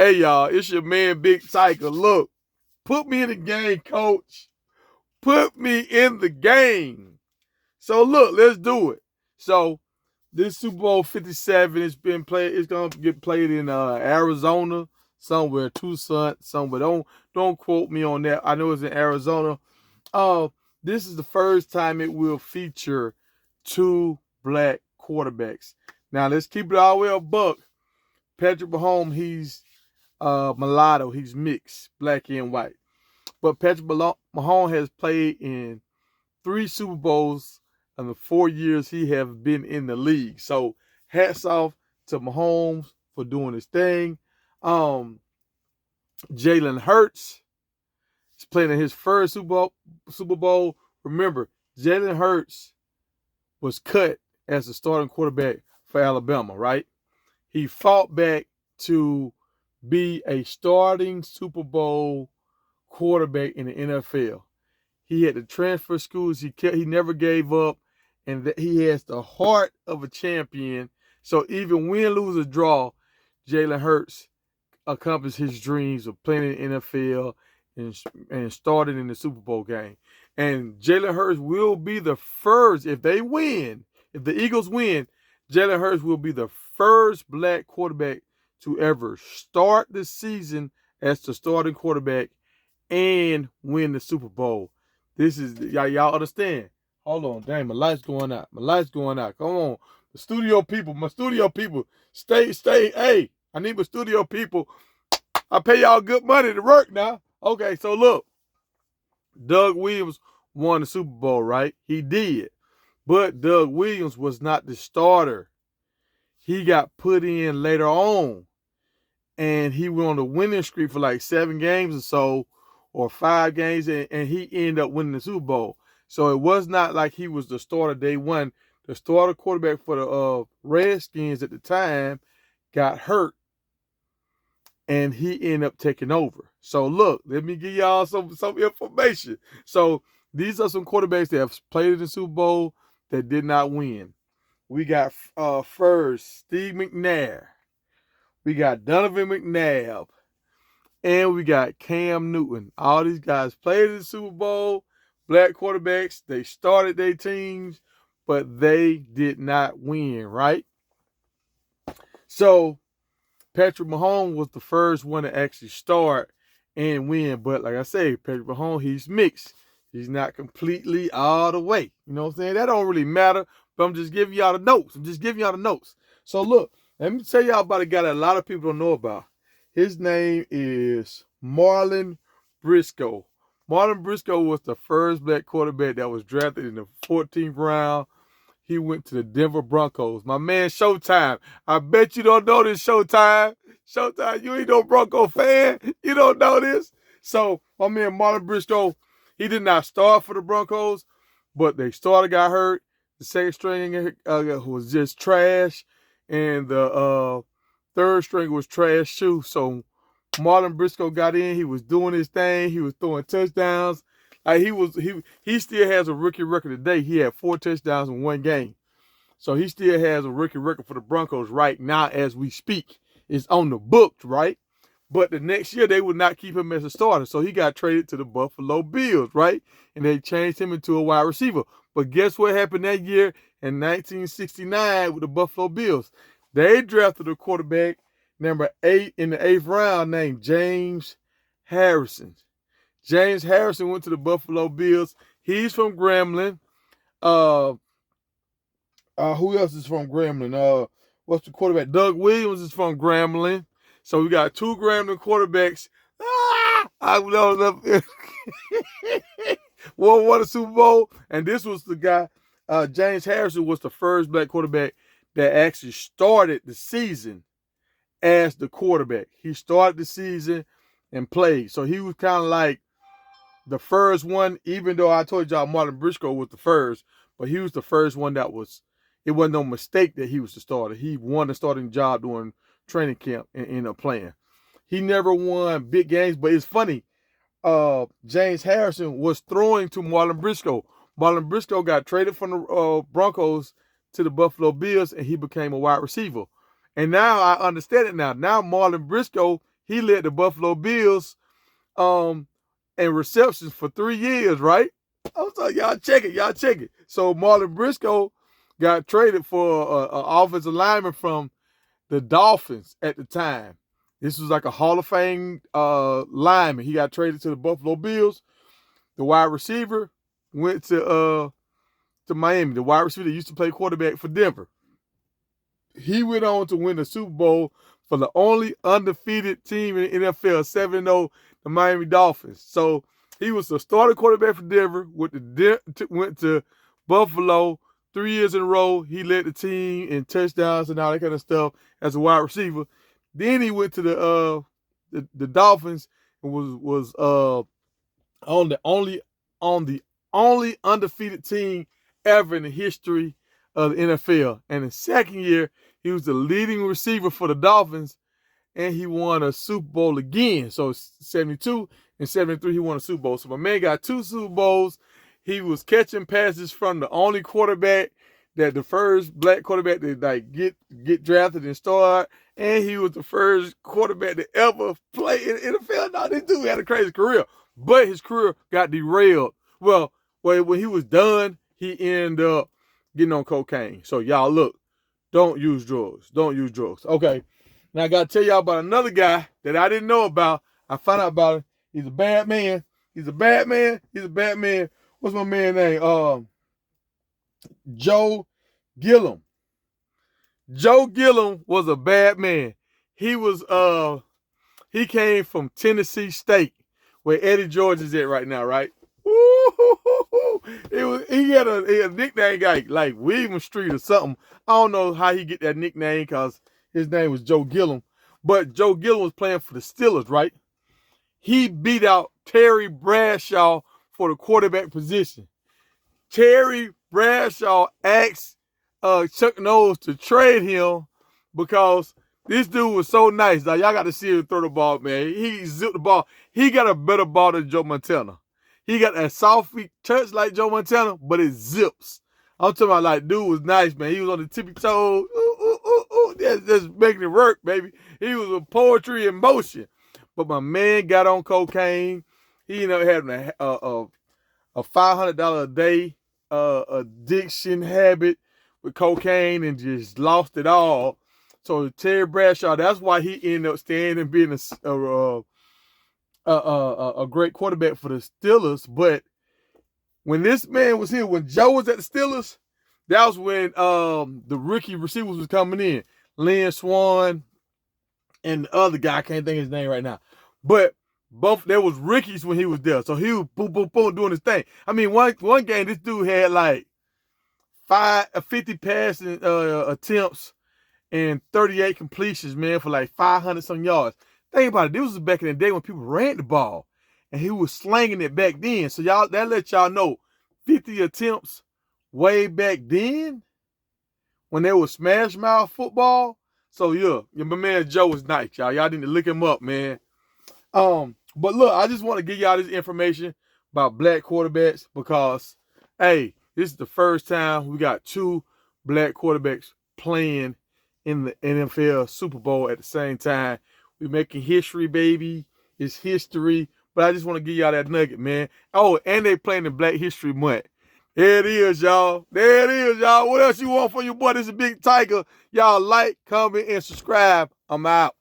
Hey, y'all, it's your man, Big Tiger. Look, put me in the game, coach. Put me in the game. So, look, let's do it. So, this Super Bowl 57 has been played. It's going to get played in Arizona, somewhere, Tucson, somewhere. Don't quote me on that. I know it's in Arizona. Uh, this is the first time it will feature two black quarterbacks. Now, let's keep it all the way a buck. Patrick Mahomes, he's mulatto. He's mixed, black and white. But Patrick Mahomes has played in 3 Super Bowls in the 4 years he has been in the league. So hats off to Mahomes for doing his thing. Jalen Hurts is playing in his first Super Bowl. Remember, Jalen Hurts was cut as the starting quarterback for Alabama, right? He fought back to be a starting Super Bowl quarterback in the NFL. He had to transfer schools. He never gave up, and he has the heart of a champion. So even win, lose, or draw, Jalen Hurts accomplished his dreams of playing in the NFL and starting in the Super Bowl game. And Jalen Hurts will be the first, if they win, if the Eagles win, Jalen Hurts will be the first black quarterback to ever start the season as the starting quarterback and win the Super Bowl. This is, y'all understand? Hold on, dang, my light's going out. My light's going out. Come on. My studio people, stay. Hey, I need my studio people. I pay y'all good money to work now. Okay, so look. Doug Williams won the Super Bowl, right? He did. But Doug Williams was not the starter. He got put in later on. And he went on a winning streak for like 7 games or so, or 5 games, and he ended up winning the Super Bowl. So it was not like he was the starter day one. The starter quarterback for the Redskins at the time got hurt, and he ended up taking over. So look, let me give y'all some information. So these are some quarterbacks that have played in the Super Bowl that did not win. We got first Steve McNair. We got Donovan McNabb. And we got Cam Newton. All these guys played in the Super Bowl. Black quarterbacks. They started their teams, but they did not win, right? So Patrick Mahomes was the first one to actually start and win. But like I say, Patrick Mahomes, he's mixed. He's not completely all the way. You know what I'm saying? That don't really matter. But I'm just giving y'all the notes. So look, let me tell y'all about a guy that a lot of people don't know about. His name is Marlon Briscoe. Marlon Briscoe was the first black quarterback that was drafted in the 14th round. He went to the Denver Broncos. My man Showtime. I bet you don't know this, Showtime. Showtime, you ain't no Bronco fan. You don't know this. So my man Marlon Briscoe, he did not start for the Broncos, but they starter got hurt. The second string was just trash, and the third string was trash too. So Marlon Briscoe got in. He was doing his thing. He was throwing touchdowns. He still has a rookie record today. He had 4 touchdowns in 1 game. So he still has a rookie record for the Broncos right now as we speak. It's on the books, right? But the next year they would not keep him as a starter. So he got traded to the Buffalo Bills, right? And they changed him into a wide receiver. But guess what happened that year in 1969 with the Buffalo Bills? They drafted a quarterback number 8 in the 8th round named James Harrison. James Harrison went to the Buffalo Bills. He's from Grambling. Who else is from Grambling? What's the quarterback? Doug Williams is from Grambling. So we got 2 Grambling quarterbacks. I love one won a Super Bowl, and this was the guy. James Harrison was the first black quarterback that actually started the season as the quarterback. He started the season and played. So he was kind of like the first one, even though I told y'all Marlon Briscoe was the first, but he was the first one it wasn't no mistake that he was the starter. He won the starting job during training camp and ended up playing. He never won big games, but it's funny. James Harrison was throwing to Marlon Briscoe. Marlon Briscoe got traded from the Broncos to the Buffalo Bills, and he became a wide receiver. And now I understand it now. Now Marlon Briscoe he led the Buffalo Bills in receptions for 3 years, right? I was like, y'all check it. So Marlon Briscoe got traded for an offensive lineman from the Dolphins at the time. This was like a Hall of Fame lineman. He got traded to the Buffalo Bills. The wide receiver went to Miami. The wide receiver that used to play quarterback for Denver. He went on to win the Super Bowl for the only undefeated team in the NFL, 7-0, the Miami Dolphins. So he was the starting quarterback for Denver, went to Buffalo 3 years in a row. He led the team in touchdowns and all that kind of stuff as a wide receiver. Then he went to the Dolphins and was on the only undefeated team ever in the history of the NFL. And the second year, he was the leading receiver for the Dolphins, and he won a Super Bowl again. So 72 and 73, he won a Super Bowl. So my man got 2 Super Bowls. He was catching passes from the only quarterback that the first black quarterback to like get drafted and start, and he was the first quarterback to ever play in the NFL. Now this dude had a crazy career, but his career got derailed. Well, when he was done, he ended up getting on cocaine. So y'all look, don't use drugs. Don't use drugs. Okay. Now I gotta tell y'all about another guy that I didn't know about. I found out about him. He's a bad man. He's a bad man. What's my man's name? Joe Gillum. Joe Gillum was a bad man. He came from Tennessee State, where Eddie George is at right now, right? He had a nickname like William Street or something. I don't know how he get that nickname because his name was Joe Gillum. But Joe Gillum was playing for the Steelers, right? He beat out Terry Bradshaw for the quarterback position. Terry Bradshaw asked Chuck Norris to trade him because this dude was so nice. Now, y'all got to see him throw the ball, man. He zipped the ball. He got a better ball than Joe Montana. He got a soft feet touch like Joe Montana, but it zips. I'm talking about like, dude was nice, man. He was on the tippy toes. Just making it work, baby. He was with poetry in motion. But my man got on cocaine. He ended up having a $500 a day addiction habit with cocaine and just lost it all. So Terry Bradshaw, that's why he ended up staying and being a great quarterback for the Steelers. But when this man was here, when Joe was at the Steelers, that was when the rookie receivers was coming in. Lynn Swan and the other guy, I can't think of his name right now. But both there was rookies when he was there. So he was boom, boom, boom doing his thing. I mean, one game, this dude had like 50 passing attempts and 38 completions, man, for like 500 some yards. Think about it. This was back in the day when people ran the ball, and he was slanging it back then. So y'all, that let y'all know 50 attempts way back then when they was smash mouth football. So yeah, my man Joe was nice, y'all. Y'all need to look him up, man. But look, I just want to give y'all this information about black quarterbacks because, hey, this is the first time we got 2 black quarterbacks playing in the NFL Super Bowl at the same time. We're making history, baby. It's history. But I just want to give y'all that nugget, man. Oh, and they playing the Black History Month. There it is, y'all. There it is, y'all. What else you want from your boy? This is Big Tiger. Y'all like, comment, and subscribe. I'm out.